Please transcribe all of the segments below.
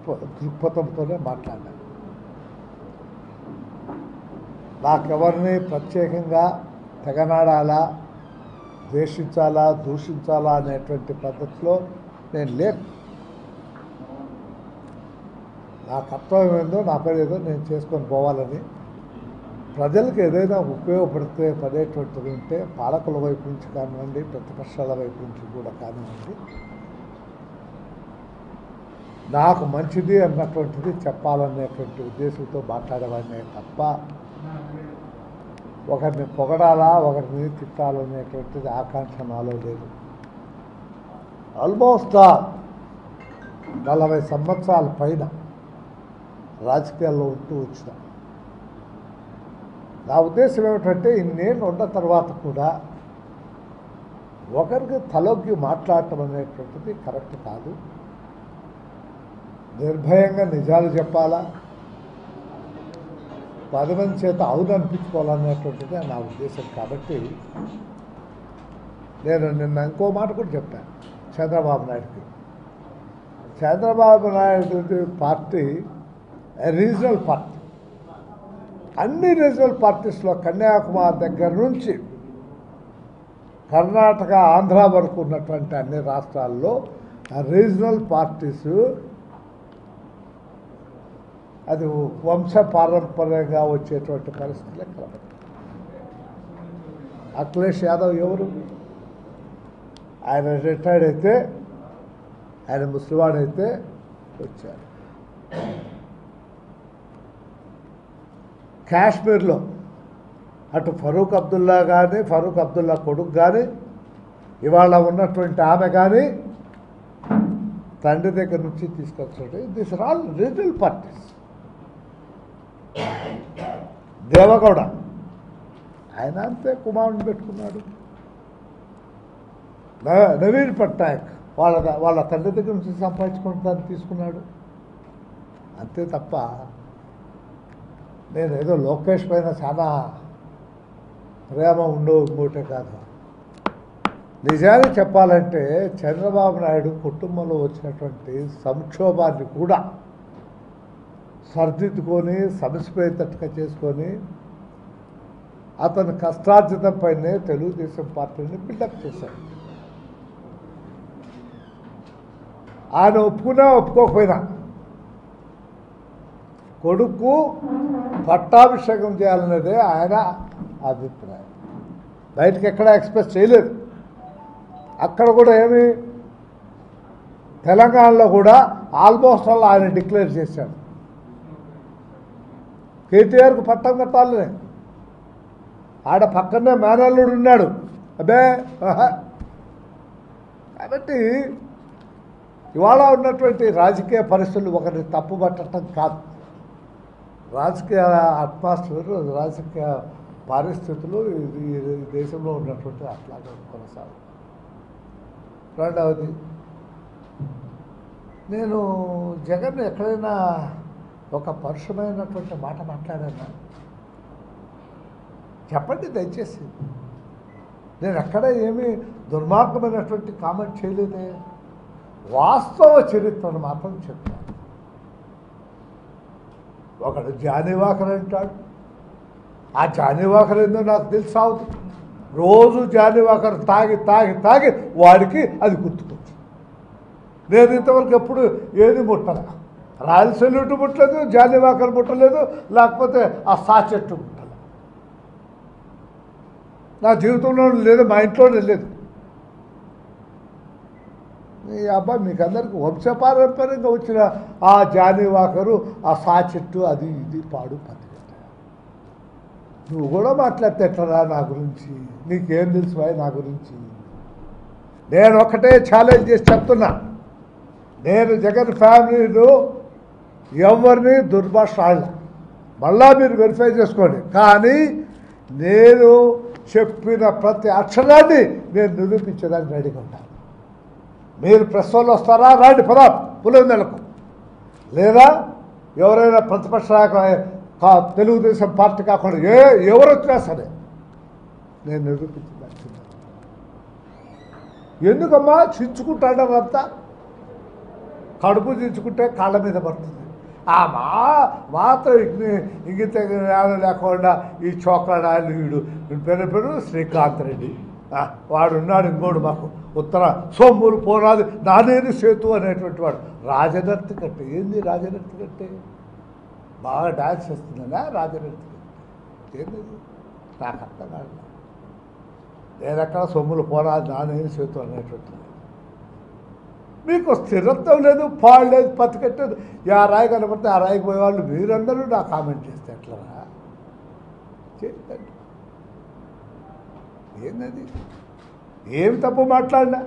దృక్పథంతోనే మాట్లాడాను. నాకెవరిని ప్రత్యేకంగా తెగనాడాలా, ద్వేషించాలా, దూషించాలా అనేటువంటి పద్ధతిలో నేను లేను. నా కర్తవ్యం ఏందో, నా పని ఏదో నేను చేసుకొని పోవాలని, ప్రజలకు ఏదైనా ఉపయోగపడితే పడేటువంటిది ఉంటే పాలకుల వైపు నుంచి కానివ్వండి, ప్రతిపక్షాల వైపు నుంచి కూడా కానివ్వండి, నాకు మంచిది అన్నటువంటిది చెప్పాలనేటువంటి ఉద్దేశంతో మాట్లాడేవాడినే తప్ప ఒకరిని పొగడాలా, ఒకరిని తిట్టాలనేటువంటిది ఆకాంక్ష నాలో లేదు. ఆల్మోస్ట్ 40 సంవత్సరాల పైన రాజకీయాల్లో ఉంటూ వచ్చిన. నా ఉద్దేశం ఏమిటంటే, ఇన్నేళ్ళు ఉన్న తర్వాత కూడా ఒకరికి తలొగ్గి మాట్లాడటం అనేటువంటిది కరెక్ట్ కాదు. నిర్భయంగా నిజాలు చెప్పాలా, 10 మంది చేత అవును అనిపించుకోవాలనేటువంటిది నా ఉద్దేశం. కాబట్టి నేను నిన్న ఇంకో మాట కూడా చెప్పాను చంద్రబాబు నాయుడుకి. Chandrababu Naidu party regional party. అన్ని రీజనల్ పార్టీస్లో కన్యాకుమారి దగ్గర నుంచి కర్ణాటక, ఆంధ్ర వరకు ఉన్నటువంటి అన్ని రాష్ట్రాల్లో రీజనల్ పార్టీస్ అది వంశపారంపర్యంగా వచ్చేటువంటి పరిస్థితులే కలబడి. అఖిలేష్ యాదవ్ ఎవరు? ఆయన రిటైర్డ్ అయితే, ఆయన ముసలివాడైతే వచ్చారు. కాశ్మీర్లో అటు ఫరూక్ అబ్దుల్లా కానీ, ఫరూక్ అబ్దుల్లా కొడుకు కానీ, ఇవాళ ఉన్నటువంటి ఆమె కానీ తండ్రి దగ్గర నుంచి తీసుకొచ్చాడు. This are all regional parties. Deve Gowda ఆయన అంతే కుమారుని పెట్టుకున్నాడు. నవీన్ పట్నాయక్ వాళ్ళ తండ్రి దగ్గర నుంచి సంపాదించుకుంటానికి తీసుకున్నాడు. అంతే తప్ప నేను ఏదో లోకేష్ పైన చాలా ప్రేమ ఇంకోటే కాదు. నిజాన్ని చెప్పాలంటే చంద్రబాబు నాయుడు కుటుంబంలో వచ్చినటువంటి సంక్షోభాన్ని కూడా సర్దిద్దుకొని సమసిపోయేటట్టుగా చేసుకొని అతని కష్టార్జితంపైనే తెలుగుదేశం పార్టీని బిల్డప్ చేశాడు. ఆయన ఒప్పుకున్నా ఒప్పుకోకపోయినా కొడుకు పట్టాభిషేకం చేయాలనేదే ఆయన అభిప్రాయం. బయటకు ఎక్కడా ఎక్స్ప్రెస్ చేయలేదు. అక్కడ కూడా ఏమి, తెలంగాణలో కూడా ఆల్మోస్ట్ ఆల్ ఆయన డిక్లేర్ చేశాడు కేటీఆర్కు పట్టం కట్టాలని. ఆడ పక్కనే మేనల్లుడు ఉన్నాడు. అబ్బే కాబట్టి ఇవాళ ఉన్నటువంటి రాజకీయ పరిస్థితులు ఒకరిని తప్పుపట్టడం కాదు. రాజకీయ అట్మాస్ఫియర్, రాజకీయ పరిస్థితులు ఈ దేశంలో ఉన్నటువంటి అట్లాగే కొనసాగు. రెండవది, నేను జగన్ ఎక్కడైనా ఒక పరుషమైనటువంటి మాట మాట్లాడానా? చెప్పండి దయచేసి. నేను ఎక్కడ ఏమీ దుర్మార్గమైనటువంటి కామెంట్ చేయలేదే. వాస్తవ చరిత్రను మాత్రం చెప్తాను. ఒకడు జానీవాకర్ అంటాడు. ఆ జానీవాకర్ ఏందో నాకు తెలిసి అవుతుంది. రోజు జానీవాకర్ తాగి తాగి తాగి వాడికి అది గుర్తుకొచ్చు. నేను ఇంతవరకు ఎప్పుడు ఏది ముట్టలే. రాయల్ సెల్యూట్ ముట్టలేదు, జానీవాకర్ ముట్టలేదు, లేకపోతే ఆ సాచెట్టు ముట్టలేదు. నా జీవితంలో లేదు, మా ఇంట్లోనే లేదు. ఈ అబ్బాయి మీకు అందరికీ వంశపారంపర్యంగా వచ్చిన ఆ జానీవాకరు, ఆ సాచెట్టు, అది ఇది పాడు పత్రిక. నువ్వు కూడా మాట్లాడితే ఎట్లరా నా గురించి? నీకేం తెలుసు భాయ్ నా గురించి? నేను ఒకటే ఛాలెంజ్ చేసి చెప్తున్నా, నేను జగన్ ఫ్యామిలీలో ఎవరిని దుర్భాష ఆడలే. మళ్ళా మీరు వెరిఫై చేసుకోండి. కానీ నేను చెప్పిన ప్రతి అక్షరాన్ని నేను నిరూపించేదానికి రెడీగా ఉంటాను. మీరు ప్రెస్ వాళ్ళు వస్తారా? రాండి, పదా పులివెందులకు. లేదా ఎవరైనా ప్రతిపక్ష తెలుగుదేశం పార్టీ కాకుండా ఎవరు వచ్చినా సరే నేను నిరూపించడానికి. ఎందుకమ్మా చించుకుంటాడంతా? కడుపు దించుకుంటే కాళ్ళ మీద పడుతుంది. ఆ మాత్రం ఇంగిత జ్ఞానం లేకుండా ఈ చోకడాలు వీడు పేరు శ్రీకాంత్ రెడ్డి వాడు ఉన్నాడు. ఇంకోడు మాకు ఉత్తర సోమూరు పోరాదు నానేరు సేతు అనేటువంటి వాడు రాజనర్తి కట్టే. ఏంది రాజనర్తి కట్టే? బాగా డాన్స్ చేస్తుందా రాజనర్తి కట్టే? ఏంది నాకు అర్థం కాదు. నేనెక్కడ సొమ్ములు పోరాదు నానేరు సేతు అనేటువంటిది. మీకు స్థిరత్వం లేదు, పాడు లేదు, పతికట్టలేదు. ఆ రాయి కనపడితే ఆ రాయికి పోయేవాళ్ళు మీరందరూ నా కామెంట్ చేస్తే ఎట్లా చేయండి. ఏంటది? ఏం తప్పు మాట్లాడినా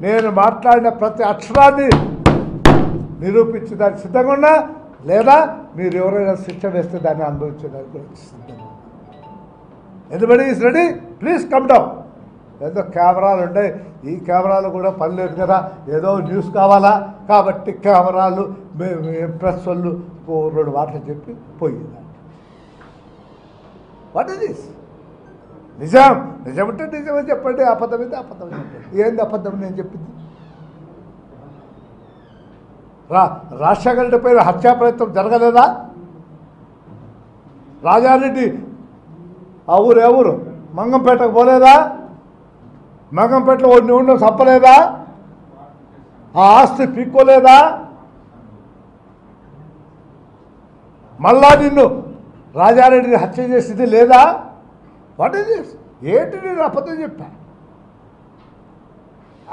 నేను మాట్లాడిన ప్రతి అక్షరాన్ని నిరూపించడానికి సిద్ధంగా ఉన్నా, లేదా మీరు ఎవరైనా శిక్ష వేస్తే దాన్ని అనుభవించడానికి కూడా సిద్ధంగా. Anybody is ready, please come down. ఏదో కెమెరాలు ఉన్నాయి, ఈ కెమెరాలు కూడా పని లేదు కదా, ఏదో న్యూస్ కావాలా కాబట్టి కెమెరాలు ప్రెస్ వాళ్ళు 2 మాటలు చెప్పి పోయింది. What is this? నిజం అంటే నిజమని చెప్పండి, అబద్ధం అయితే అబద్ధం చెప్పండి. ఏంది అబద్ధం నేను చెప్పింది? రాజశేఖర రెడ్డి పైన హత్యా ప్రయత్నం జరగలేదా? రాజారెడ్డి ఆ ఊరు మంగంపేటకు పోలేదా? మంగంపేటలో ఉండడం తప్పలేదా? ఆ ఆస్తి పీక్కోలేదా? మళ్ళా నిన్ను రాజారెడ్డిని హత్య చేసింది లేదా? What is this? ఏంటి నేను అబద్ధం చెప్పా?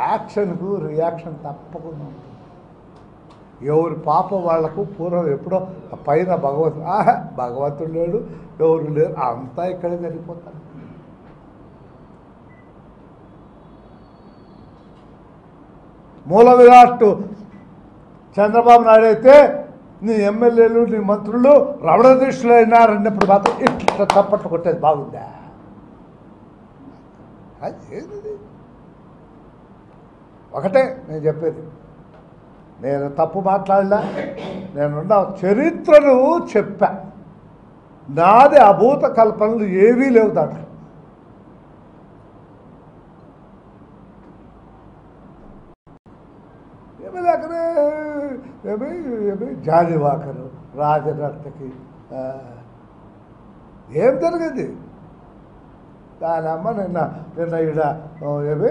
యాక్షన్కు రియాక్షన్ తప్పకుండా ఉంటుంది. ఎవరి పాపం వాళ్లకు పూర్వం ఎప్పుడో పైన భగవంతుడు లేడు, ఎవరు లేరు, అంతా ఇక్కడే జరిగిపోతారు. మూల విరాట్ చంద్రబాబు నాయుడు అయితే నీ ఎమ్మెల్యేలు నీ మంత్రులు రమణ దృష్టిలో అయినారన్నప్పుడు మాత్రం ఇట్లా తప్పట్లు కొట్టేది బాగుందా? అది ఏంది? ఒకటే నేను చెప్పేది, నేను తప్పు మాట్లాడలా, నేనున్న చరిత్రను చెప్పా. నాది అభూత కల్పనలు ఏవీ లేవు దాంట్లో. ఏమి జాలివాకరు రాజనర్తకి ఏం జరిగింది? దాని అమ్మ నిన్న ఈడ ఏమి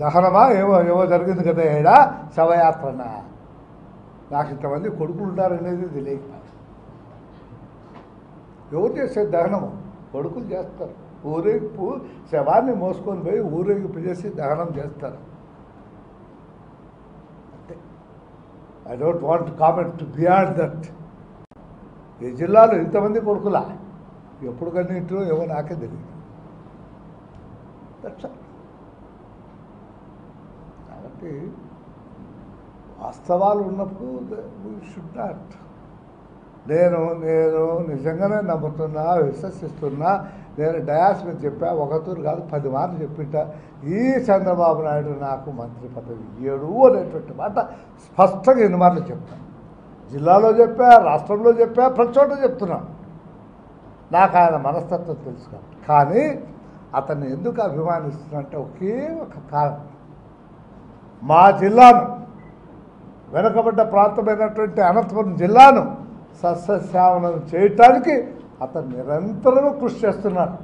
దహనమా ఏమో జరిగింది కదా, ఈడ శవయాత్రన. నాకు ఇంతమంది కొడుకులు ఉన్నారనేది తెలియక. ఎవరు చేసేది దహనము? కొడుకులు చేస్తారు. ఊరేగింపు శవాన్ని మోసుకొని పోయి ఊరేగింపు చేసి దహనం చేస్తారు. I don't want to comment beyond that. ఈ జిల్లాలో ఇంతమంది కొడుకులా ఎప్పుడు కన్నీంటో ఏమో నాకే తెలియదు. కాబట్టి వాస్తవాలు ఉన్నప్పుడు వీ షుడ్ నాట్. నేను నిజంగానే నమ్ముతున్నా, విశ్వసిస్తున్నా. నేను డయాస్ మీద చెప్పా, 1 తూరు కాదు 10 మార్లు చెప్పిట, ఈ చంద్రబాబు నాయుడు నాకు మంత్రి పదవి ఇయ్యడు అనేటువంటి మాట స్పష్టంగా 8 మార్లు చెప్తాను. జిల్లాలో చెప్పా, రాష్ట్రంలో చెప్పా, ప్రతి చోట చెప్తున్నా. నాకు ఆయన మనస్తత్వం తెలుసు కాబట్టి. కానీ అతన్ని ఎందుకు అభిమానిస్తున్నంటే ఒకే ఒక కారణం, మా జిల్లాను, వెనుకబడ్డ ప్రాంతమైనటువంటి అనంతపురం జిల్లాను సస్యశ్యామలం చేయటానికి అతను నిరంతరం కృషి చేస్తున్నాడు.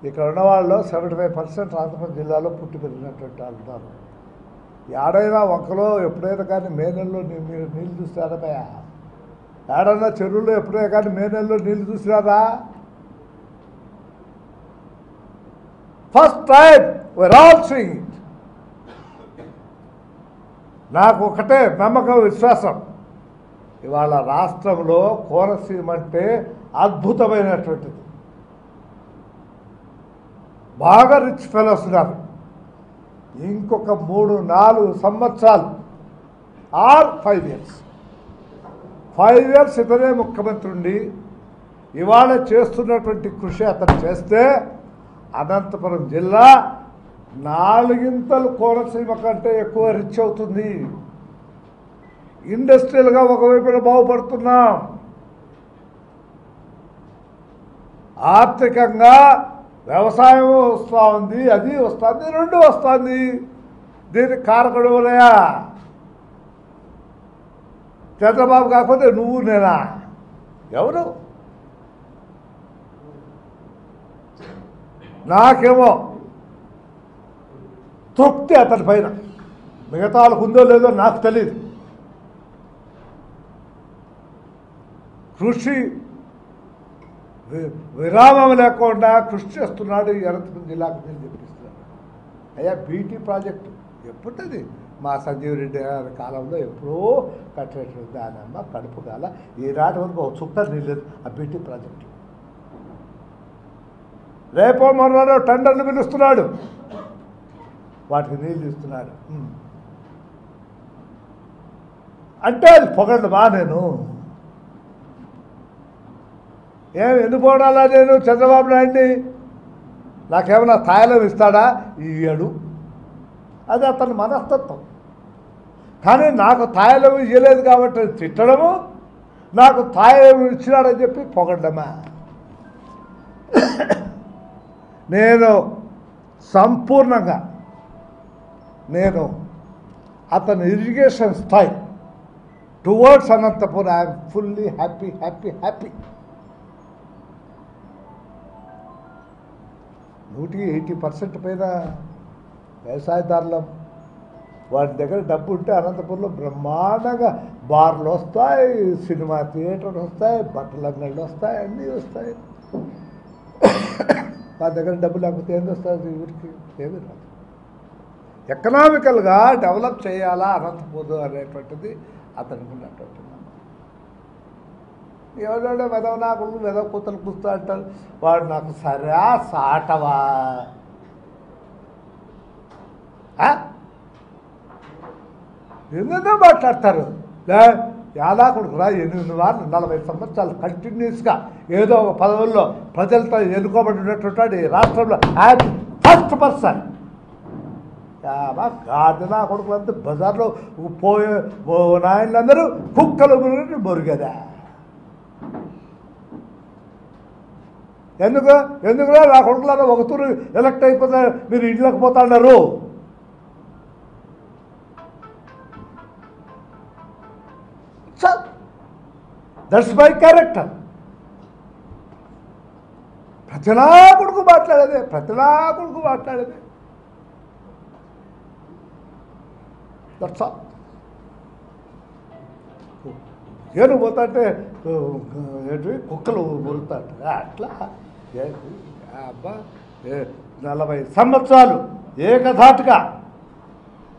ఇక్కడ ఉన్న వాళ్ళలో 75% అనంతపురం జిల్లాలో పుట్టి పెరిగినటువంటి వాళ్ళు ఉన్నారు. ఏడైనా వంకలో ఎప్పుడైనా కానీ మే నెలలో మీరు నీళ్ళు చూసారా? ఏడైనా చెరువుల్లో ఎప్పుడైనా కానీ మే నెలలో నీళ్ళు చూసినారా? First time we're all seeing it. నాకు ఒకటే నమ్మకం, విశ్వాసం, ఇవాళ రాష్ట్రంలో కోనసీమ అంటే అద్భుతమైనటువంటిది. బాగా రిచ్ ఫెలోస్ ఉన్నారు. ఇంకొక 3-4 సంవత్సరాలు ఆర్ 5 years, 5 years ఇతనే ముఖ్యమంత్రి ఉండి ఇవాళ చేస్తున్నటువంటి కృషి అతను చేస్తే అనంతపురం జిల్లా 4 కోనసీమ కంటే ఎక్కువ రిచ్ అవుతుంది. ఇండస్ట్రియల్గా ఒకవైపున బాగుపడుతున్నాం, ఆర్థికంగా వ్యవసాయం వస్తూ ఉంది, అది వస్తుంది, 2 వస్తుంది. దీనికి కారకుడు ఎవరయ్యా? చంద్రబాబు కాకపోతే నువ్వు నేనా? ఎవరు? నాకేమో తృప్తి అతని పైన, మిగతా వాళ్ళకు ఉందో లేదో నాకు తెలియదు. కృషి విరామం లేకుండా కృషి చేస్తున్నాడు ఈ అనంతపురం జిల్లాకు నేను చెప్పిస్తున్నాను. అయ్యా బీటీ ప్రాజెక్టు ఎప్పుడుది? మా సంజీవ్ రెడ్డి గారి కాలంలో ఎప్పుడో కట్టేటువంటి దానమ్మ కడుపు కాల ఈనాటి వరకు ఒక చుక్క నీళ్ళు ఆ బీటీ ప్రాజెక్టు. రేపో మొన్న టెండర్లు పిలుస్తున్నాడు, వాటికి నీళ్ళు ఇస్తున్నాడు. అంటే అది పొగడమా? నేను ఎందుకు పోడాలా? నేను చంద్రబాబు నాయుడిని నాకేమైనా తాయిలం ఇస్తాడా? ఇయ్యడు. అది అతని మనస్తత్వం. కానీ నాకు తాయిలం ఇవ్వలేదు కాబట్టి తిట్టడము, నాకు తాయిలం ఇచ్చినాడని చెప్పి పొగడమా? నేను సంపూర్ణంగా అతని ఇరిగేషన్ స్థాయి towards Anantapur I'm fully happy happy happy. 80% పైన వ్యవసాయదారులం. వాటి దగ్గర డబ్బు ఉంటే అనంతపురంలో బ్రహ్మాండంగా బార్లు వస్తాయి, సినిమా థియేటర్లు వస్తాయి, బట్టల అంగళ్ళు వస్తాయి, అన్నీ వస్తాయి. వారి దగ్గర డబ్బు లేకపోతే ఏం వస్తుంది? ఊరికి ఏమీ రాదు. ఎకనామికల్గా డెవలప్ చేయాలా అనంతపురం అనేటువంటిది అతనికి ఉన్నటువంటి. ఎవడో వెదవ నాకు వెదవ కూతలు కూస్తా అంటారు. వాడు నాకు సరే సాటవా? ఎందుకో మాట్లాడతారు. యాదా కొడుకురా 40 సంవత్సరాలు కంటిన్యూస్గా ఏదో ఒక పదవుల్లో ప్రజలతో ఎన్నుకోబడి ఉన్నటువంటి రాష్ట్రంలో ఆయన ఫస్ట్ పర్సన్. గాడినా కొడుకులంతా బజార్లో పోయే నాయనలందరూ కుక్కలు మురిగదా? ఎందుకురా నా కొడుకులలో ఒక తూరు ఎలక్ట్ అయిపోతే మీరు ఇంట్లోకి పోతాన్నారు. That's my character. ప్రతిలా కొడుకు మాట్లాడేదే దట్స్ ఆల్. ఏను పోతాంటే ఏంటి కుక్కలు మురుగుతాంట అట్లా. అబ్బా 40 సంవత్సరాలు ఏకధాటుగా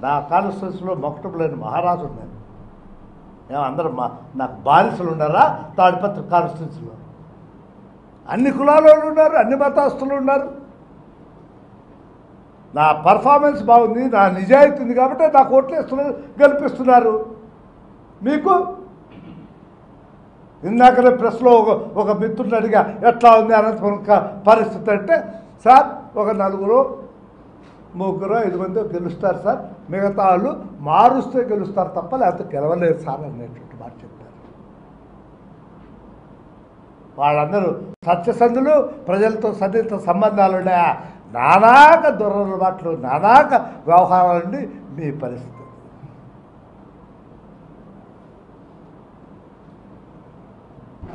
నా కాన్స్టిట్యూన్సీలో మొక్కటం లేని మహారాజు ఉన్నాను. అందరూ నాకు బానిసలు ఉన్నారా? తాడిపత్రి కాన్స్టిట్యూన్సీలో అన్ని కులాల వాళ్ళు ఉన్నారు, అన్ని మతస్థులు ఉన్నారు. నా పర్ఫార్మెన్స్ బాగుంది, నా నిజాయితీ ఉంది కాబట్టి నాకు ఓట్లేస్తున్నారు, గెలిపిస్తున్నారు. మీకు ఇందాకనే ప్రెస్లో ఒక మిత్రుడిని అడిగా ఎట్లా ఉంది అనంతపురం పరిస్థితి అంటే, సార్ ఒక 4, 3, 5 మంది గెలుస్తారు సార్, మిగతా వాళ్ళు మారుస్తే గెలుస్తారు తప్ప లేకపోతే గెలవలేరు సార్ అనేటువంటి మాట చెప్పారు. వాళ్ళందరూ సత్యసంధులు, ప్రజలతో సన్నిహిత సంబంధాలు ఉన్నాయా? నానాక దురలవాట్లు, నానాక వ్యవహారాలండి మీ పరిస్థితి.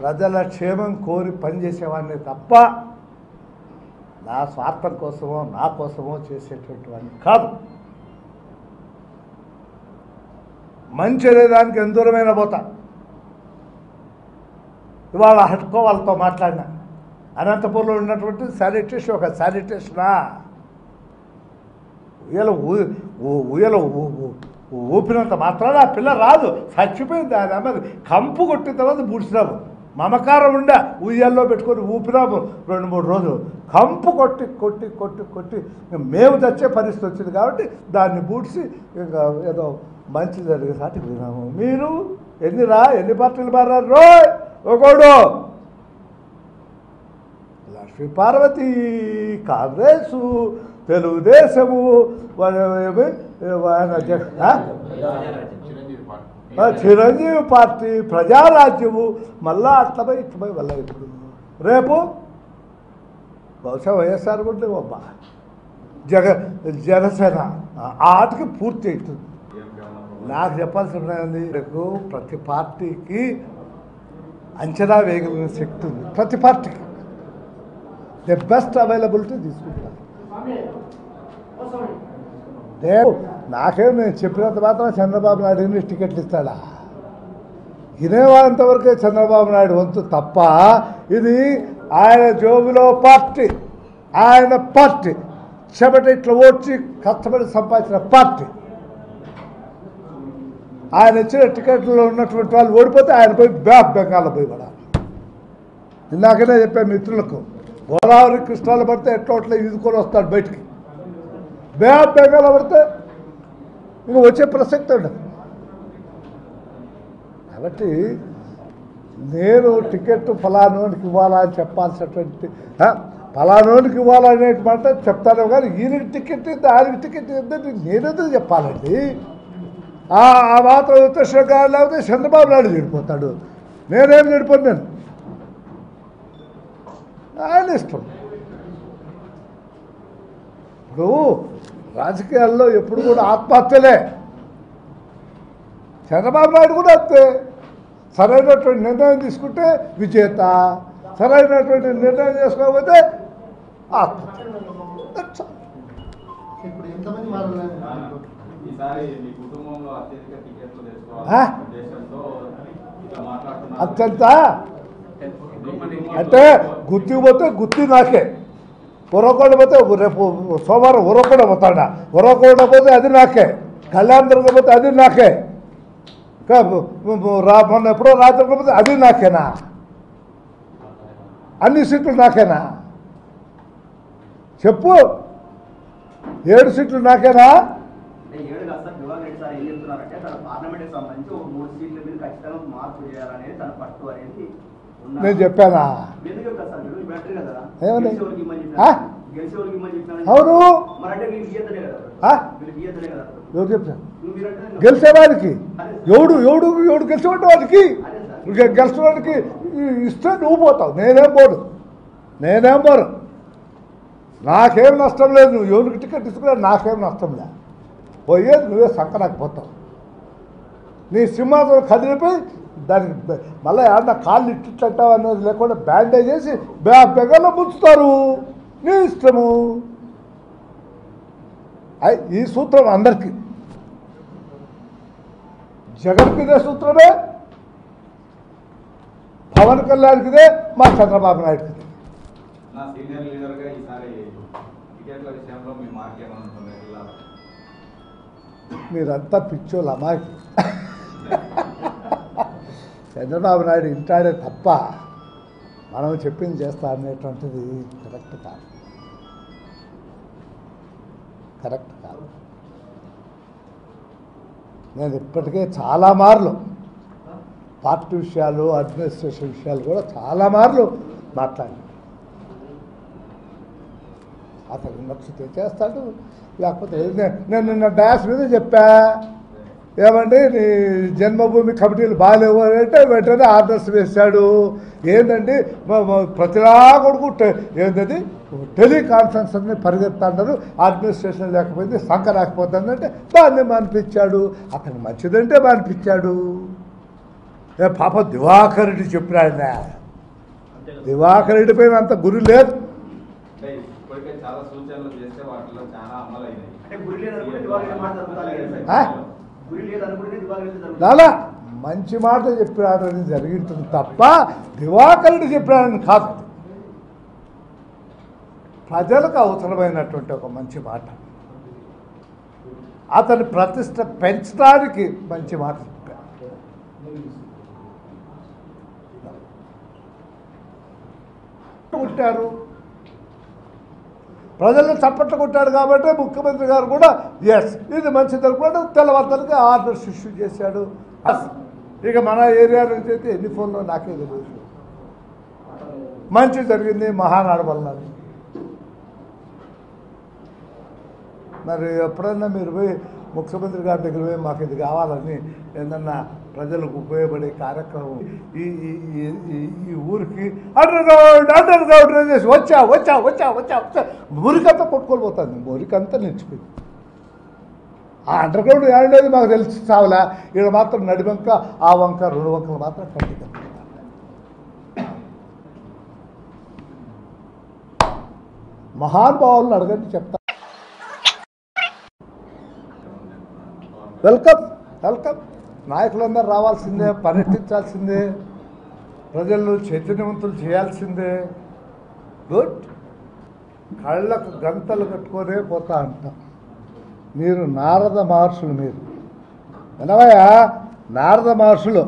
ప్రజల క్షేమం కోరి పనిచేసేవాడిని తప్ప నా స్వార్థం కోసమో నా కోసమో చేసేటువంటి వాడిని కాదు. మంచి అనేదానికి ఎంత దూరమైనా పోతా. ఇవాళ హట్కో వాళ్ళతో మాట్లాడినా, అనంతపురంలో ఉన్నటువంటి శానిటేషన్ ఒక శానిటేషనా? ఉయ్యల ఊపినంత మాత్రాన ఆ పిల్ల రాదు, చచ్చిపోయింది. ఆయన అన్నది కంపు కొట్టిన తర్వాత పూడ్చినాము. మమకారం ఉండే ఉయ్యాల్లో పెట్టుకొని ఊపినాము 2-3 రోజులు. కంపు కొట్టి కొట్టి కొట్టి కొట్టి మేము తెచ్చే పరిస్థితి వచ్చింది కాబట్టి దాన్ని పూడ్చి ఇంకా ఏదో మంచి జరిగే సాటికి వినాము. మీరు ఎన్ని పార్టీలు మారారు? రోయ్ ఒకడు లక్ష్మీ పార్వతి, కాంగ్రెసు, తెలుగుదేశము, చిరంజీవి పార్టీ, ప్రజారాజ్యము, మళ్ళా అట్లపై ఇట్లపై వల్ల ఇప్పుడు రేపు బహుశా వైఎస్ఆర్ కూడా జనసేన ఆటకి పూర్తి అవుతుంది. నాకు చెప్పాల్సిన ఉంది, ప్రతి పార్టీకి అంచనా వేయగలిగిన శక్తి ఉంది. ప్రతి పార్టీకి ది బెస్ట్ అవైలబిలిటీ తీసుకుంటారు. నాకేం నేను చెప్పినంత మాత్రం చంద్రబాబు నాయుడు టికెట్లు ఇస్తాడా? వినేవాళ్ళంతవరకే చంద్రబాబు నాయుడు వంతు తప్ప, ఇది ఆయన జోబులో పార్టీ, ఆయన పార్టీ చెమట ఇట్లా ఓడ్చి కష్టపడి సంపాదించిన పార్టీ. ఆయన ఇచ్చిన టికెట్లో ఉన్నటువంటి వాళ్ళు ఓడిపోతే ఆయన పోయి బెంగాల్లో పోయి పడాలి. ఇందాకనే చెప్పాను మిత్రులకు, గోదావరి కృష్ణాలు పడితే ఎట్లా ఈదుకొని వస్తాడు బయటికి. బెంగాల్లో పడితే ఇంక వచ్చే ప్రసక్తి ఉండదు. కాబట్టి నేను టికెట్ ఫలానోనికి ఇవ్వాలా అని చెప్పాల్సినటువంటి, ఫలానోనికి ఇవ్వాలనే మాట చెప్తాను, కానీ ఈయనకి టికెట్ ఇద్దా ఆయనకి టికెట్ ఇద్దని నేనెందుకు చెప్పాలండి? ఆ మాత్రం ఉత్తేశ్వర గారు లేకపోతే చంద్రబాబు నాయుడు చెడిపోతాడు. నేనేం చెడిపోను, నేను ఆయన ఇష్టం. ఇప్పుడు రాజకీయాల్లో ఎప్పుడు కూడా ఆత్మహత్యలే. చంద్రబాబు నాయుడు కూడా అంతే. సరైనటువంటి నిర్ణయం తీసుకుంటే విజేత, సరైనటువంటి నిర్ణయం చేసుకోకపోతే ఆత్మహత్య. అత్యంత అంటే గుర్తికి పోతే గుర్తి నాకే, ఉరవకొండ పోతే రేపు సోమవారం ఉరవకొండ పోతాడా, ఉరవకొండ పోతే అది నాకే, కళ్యాణ్ దుర్గ పోతే అది నాకే, మొన్న ఎప్పుడో రాత్రి పోతే అది నాకేనా? అన్ని సీట్లు నాకేనా? చెప్పు, 7 సీట్లు నాకేనా? నేను చెప్పానా? అవును, ఎవరు చెప్తాను? గెలిచేవాడికి ఎవడు గెలిచేవాడు వాడికి గెలిచేవాడికి ఇస్తే నువ్వు పోతావు, నేనేం పోను. నాకేం నష్టం లేదు. నువ్వు ఎవరికి టికెట్ తీసుకున్నా నాకేం నష్టం లేదు. పోయేది నువ్వే సంకనాకి పోతావు. నీ సింహాసనం కదిలిపోయి దానికి మళ్ళీ ఏమన్నా కాళ్ళు ఇట్టిట్లంటావు అనేది లేకుండా బ్యాండేజ్ చేసి బెగల్లో ముంచుతారు. నీ ఇష్టము. ఈ సూత్రం అందరికీ, జగన్కిదే సూత్రమే, పవన్ కళ్యాణ్కిదే, మా చంద్రబాబు నాయుడుకిదే. మీరంతా పిచ్చోళ్ళు, అమాయకు. చంద్రబాబు నాయుడు ఇంటాడే తప్ప మనం చెప్పింది చేస్తా అనేటువంటిది కరెక్ట్ కాదు. నేను ఇప్పటికే చాలా మార్లు పార్టీ విషయాలు, అడ్మినిస్ట్రేషన్ విషయాలు కూడా చాలా మార్లు మాట్లాడాను. అతను నచ్చితే చేస్తాడు, లేకపోతే నేను నిన్న డాష్ మీద చెప్పా, ఏమండి నీ జన్మభూమి కమిటీలు బాగాలేవు అంటే వెంటనే ఆర్డర్స్ వేశాడు. ఏంటండి ప్రతిలా కొడుకు ఏంటది టెలికాన్ఫరెన్స్ అని పరిగెత్తాడు, అడ్మినిస్ట్రేషన్ లేకపోయింది, సంఖ రాకపోతుందంటే దాన్ని మానిపించాడు. అతను మంచిదంటే మానిపించాడు. పాప దివాకర్ రెడ్డి చెప్పినాడు, దివాకర్ రెడ్డి పైన అంత గురి లేదు. చాలా మంచి మాట చెప్పినాడని జరిగింటుంది తప్ప దివాకరుడు చెప్పినాడని కాదు. ప్రజలకు అవసరమైనటువంటి ఒక మంచి మాట, అతని ప్రతిష్ట పెంచడానికి మంచి మాట చెప్పారు. కొట్టారు, ప్రజలను చప్పట్లు కొట్టాడు కాబట్టి ముఖ్యమంత్రి గారు కూడా ఎస్ ఇది మంచిది అనుకున్నాడు. తెల్లవారుతలకి ఆర్డర్స్ ఇష్యూ చేశాడు. ఇక మన ఏరియా నుంచి అయితే ఎన్ని ఫోన్లో నాకే తెలియదు. మంచి జరిగింది మహానాడు వల్ల. మరి ఎప్పుడన్నా మీరు పోయి ముఖ్యమంత్రి గారి దగ్గర పోయి మాకు ఇది కావాలని ఏదన్నా ప్రజలకు ఉపయోగపడే కార్యక్రమం ఈ ఊరికి అండర్ గ్రౌండ్ చేసి వచ్చా మురికంతా కొట్టుకొని పోతుంది. మురికంతా నిలిచిపోయింది. ఆ అండర్ గ్రౌండ్ ఏడలేదు మాకు తెలిసి చావలా. ఇక్కడ మాత్రం నడివంక ఆ వంక 2 వంకలు మాత్రం కట్టిగా మహానుభావులను అడగండి చెప్తా. Welcome welcome. నాయకులందరూ రావాల్సిందే, పర్యటించాల్సిందే, ప్రజలను చైతన్యవంతులు చేయాల్సిందే. గుడ్. కళ్ళకు గంతలు కట్టుకొనే పోతా అంటాం. మీరు నారద మహర్షులు. మీరు వినవయ్యా, నారద మహర్షులు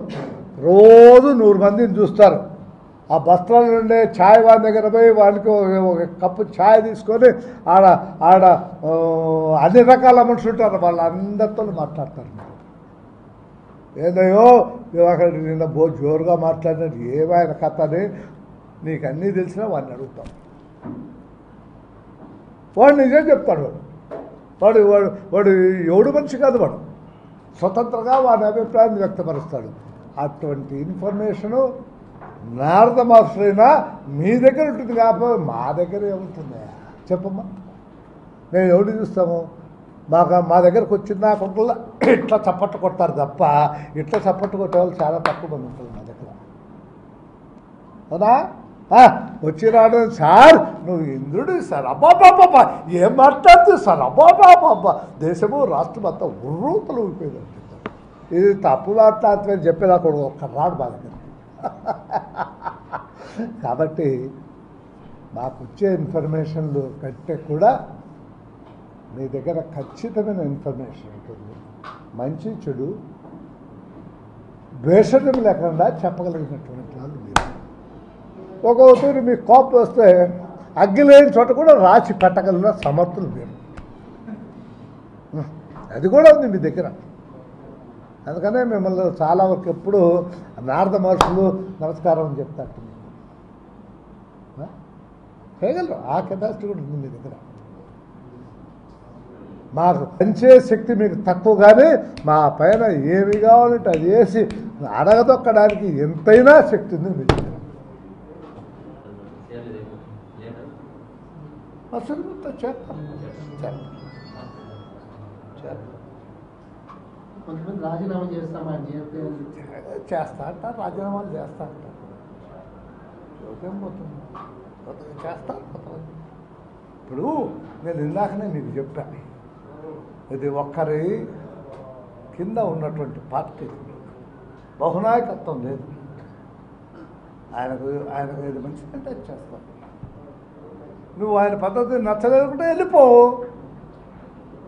రోజు 100 మందిని చూస్తారు. ఆ బస్సుల నుండే ఛాయ్ వాడి దగ్గర పోయి వాడికి ఒక కప్పు ఛాయ్ తీసుకొని ఆడ ఆడ అన్ని రకాల మనుషులు ఉంటారు, వాళ్ళందరితో మాట్లాడతారు. ఏదయ్యో అక్కడ నిన్న జోరుగా మాట్లాడినట్టు ఏమైనా కథ అని నీకు అన్నీ తెలిసినా వాడిని అడుగుతాం. వాడు నిజం చెప్తాడు. వాడు వాడు వాడు ఎవడు మనిషి కాదు, వాడు స్వతంత్రంగా వాడి అభిప్రాయాన్ని వ్యక్తపరుస్తాడు. అటువంటి ఇన్ఫర్మేషను నారద మహర్షులైనా మీ దగ్గర ఉంటుంది కాకపోతే మా దగ్గర ఏముంటుందా చెప్పమ్మా. మేము ఎవడు చూస్తాము? మా దగ్గరకు వచ్చిన నాకుంటా ఇట్లా చప్పట్లు కొడతారు తప్ప ఇట్లా చప్పట్లు కొట్టే వాళ్ళు చాలా తక్కువ మంది ఉంటుంది మా దగ్గర. అవునా? వచ్చి రాడు సార్, నువ్వు ఇంద్రుడు సార్, అబ్బాబాబా ఏం మాట్లాడుతుంది సార్, అబ్బాబాబా దేశము రాష్ట్రం అంతా ఉర్రూతలు ఊరిపోయింది. ఇది తప్పు మాట్లాడుతుందని చెప్పేలా కూడా ఒక్క రాడు మా దగ్గర. కాబట్టి మాకు వచ్చే ఇన్ఫర్మేషన్లు కంటే కూడా మీ దగ్గర ఖచ్చితమైన ఇన్ఫర్మేషన్ ఉంటుంది. మంచి చెడు ద్వేషం లేకుండా చెప్పగలిగినటువంటి వాళ్ళు మీరు. ఒక్కొక్కరు మీకు కోపం వస్తే అగ్గి లేని చోట కూడా రాసి పెట్టగలిగిన సమర్థులు మీరు. అది కూడా ఉంది మీ దగ్గర. అందుకనే మిమ్మల్ని చాలా వరకు ఎప్పుడు నారద మహర్షులు నమస్కారం అని చెప్తారు. చేయగలరు, ఆ కెపాసిటీ కూడా ఉంది మీ దగ్గర. మాకు పెంచే శక్తి మీకు తక్కువ, కానీ మా పైన ఏమి కావాలంటే అది వేసి అడగదొక్కడానికి ఎంతైనా శక్తి ఉంది మీ దగ్గర. అసలు చేస్తాం కొంతమంది రాజీనామా చేస్తామని చేస్తా అంటారు, రాజీనామాలు చేస్తా అంటారు. ఏం పోతుంది చేస్తా. ఇప్పుడు నేను ఇందాకనే మీకు చెప్పాను, ఇది ఒక్కరి కింద ఉన్నటువంటి పార్టీ బహునాయకత్వం లేదు. ఆయనకు ఇది మంచిదంటే చేస్తాం. నువ్వు ఆయన పద్ధతి నచ్చలేదుకుంటే వెళ్ళిపో,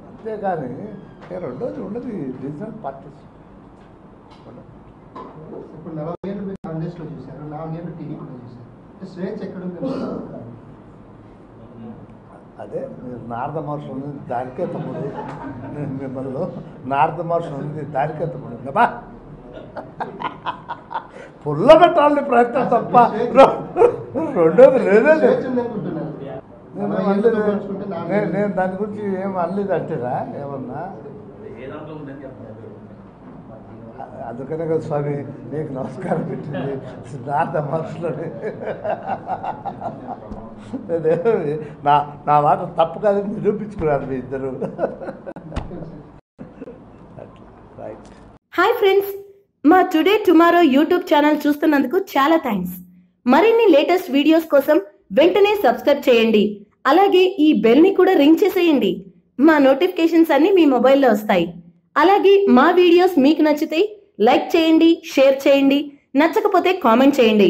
అంతేగాని రెండోది ఉండదు. రీజనల్ పార్టీస్ ఇప్పుడు 40 ఏళ్ళు మీరు కాంగ్రెస్లో చూశారు, 4 ఏళ్ళు టీడీపీలో చూశారు. స్వేచ్ఛ ఎక్కడ ఉంది? అదే మీరు నారద మహర్షి ఉంది దానికే తమ్ముడు, మిమ్మల్ని నారద మహర్షి ఉంది దానికే తమ్ముడు కదా. పుల్ల పెట్టాలని ప్రయత్నం తప్ప రెండోది లేదే లేదు. నేను దాని గురించి ఏం అనలేదు అంటేరా ఏమన్నా. అందుకనే కదా స్వామి నీకు నమస్కారం పెట్టింది నారద మహర్షులని. నా మాట తప్పు కాదని నిరూపించుకున్నారు మీ ఇద్దరు. హాయ్ ఫ్రెండ్స్, మా టుడే టుమారో యూట్యూబ్ ఛానల్ చూస్తున్నందుకు చాలా థ్యాంక్స్. మరిన్ని లేటెస్ట్ వీడియోస్ కోసం వెంటనే సబ్స్క్రైబ్ చేయండి. అలాగే ఈ బెల్ ని కూడా రింగ్ చేసేయండి. మా నోటిఫికేషన్స్ అన్ని మీ మొబైల్లో వస్తాయి. అలాగే మా వీడియోస్ మీకు నచ్చితే లైక్ చేయండి, షేర్ చేయండి, నచ్చకపోతే కామెంట్ చేయండి.